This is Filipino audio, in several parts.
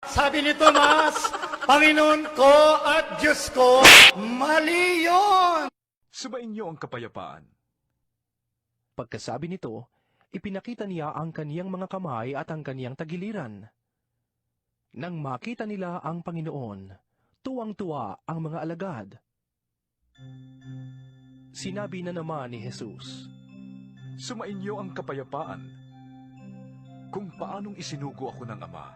Sabi ni Tomas, Panginoon ko at Diyos ko, mali yun! Sumainyo ang kapayapaan. Pagkasabi nito, ipinakita niya ang kaniyang mga kamay at ang kaniyang tagiliran. Nang makita nila ang Panginoon, tuwang-tuwa ang mga alagad. Sinabi na naman ni Jesus, Sumainyo ang kapayapaan. Kung paanong isinugo ako ng Ama,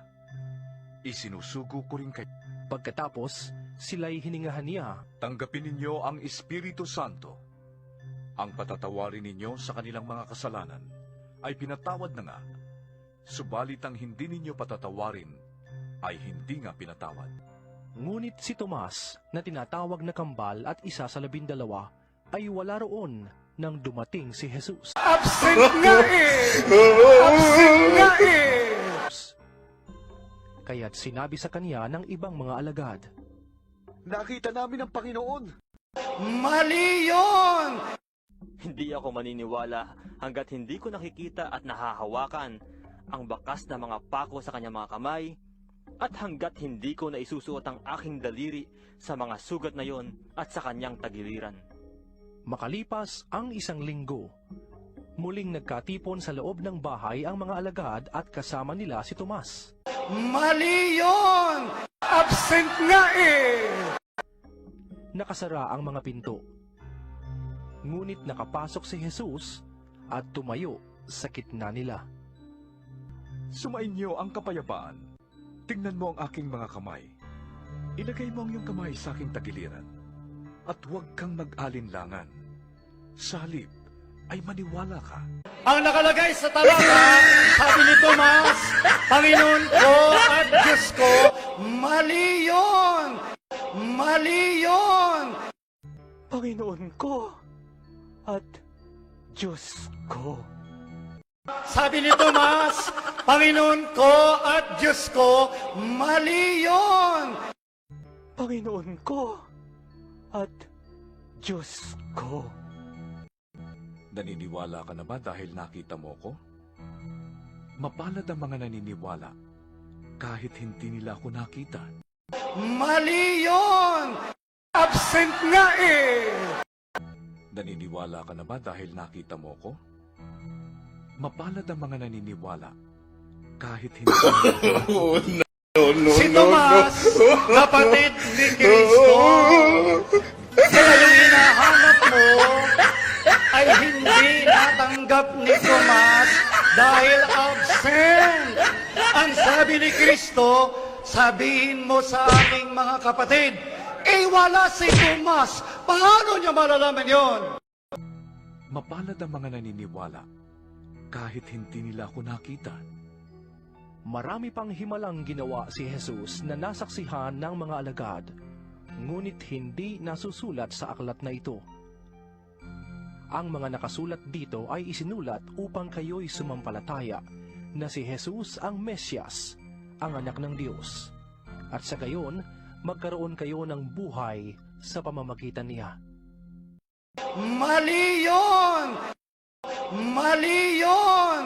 isinusugo ko rin kayo. pagkatapos sila'y hiningahan niya. Tanggapin ninyo ang Espiritu Santo. Ang patatawarin ninyo sa kanilang mga kasalanan ay pinatawad na nga, subalit ang hindi ninyo patatawarin ay hindi nga pinatawad. Ngunit si Tomas, na tinatawag na kambal at isa sa 12, ay wala roon nang dumating si Jesus. Absent nga eh! Absent nga eh! Kaya't sinabi sa kanya ng ibang mga alagad, Nakita namin ang Panginoon! Mali yun! Hindi ako maniniwala hanggat hindi ko nakikita at nahahawakan ang bakas na mga pako sa kanyang mga kamay at hanggat hindi ko naisusuot ang aking daliri sa mga sugat na yon at sa kanyang tagiliran. Makalipas ang 1 linggo, muling nagkatipon sa loob ng bahay ang mga alagad at kasama nila si Tomas. Mali yun! Absent nga eh! Nakasara ang mga pinto. Ngunit nakapasok si Jesus at tumayo sa gitna nila. Sumainyo ang kapayapaan. Tingnan mo ang aking mga kamay. Ilagay mo ang iyong kamay sa aking tagiliran. At huwag kang mag-alinlangan. Sa halip ay maniwala ka. Ang nakalagay sa talata, sabi ni Tomas, Panginoon ko at Diyos ko, mali yun! Mali yun! Panginoon ko at Diyos ko. Sabi ni Tomas, Panginoon ko at Diyos ko, mali yun! Panginoon ko at Diyos ko. Naniniwala ka na ba dahil nakita mo ko? Mapalad ang mga naniniwala kahit hindi nila ako nakita. Mali yun! Absent nga eh! Naniniwala ka na ba dahil nakita mo ko? Mapalad ang mga naniniwala kahit hindi nila ako nakita. Si Tomas, kapatid ni Kristo, kaya yung hinahanap mo ay hindi natanggap ni Tomas dahil absent. Ang sabi ni Kristo, sabihin mo sa aking mga kapatid, wala si Tomas. Paano niya malalaman yon? Mapalad ang mga naniniwala kahit hindi nila ako nakita. Marami pang himalang ginawa si Jesus na nasaksihan ng mga alagad, ngunit hindi nasusulat sa aklat na ito. Ang mga nakasulat dito ay isinulat upang kayo'y sumampalataya na si Jesus ang Mesyas, ang anak ng Diyos, at sa gayon, magkaroon kayo ng buhay sa pamamagitan niya. Mali yun! Mali yun!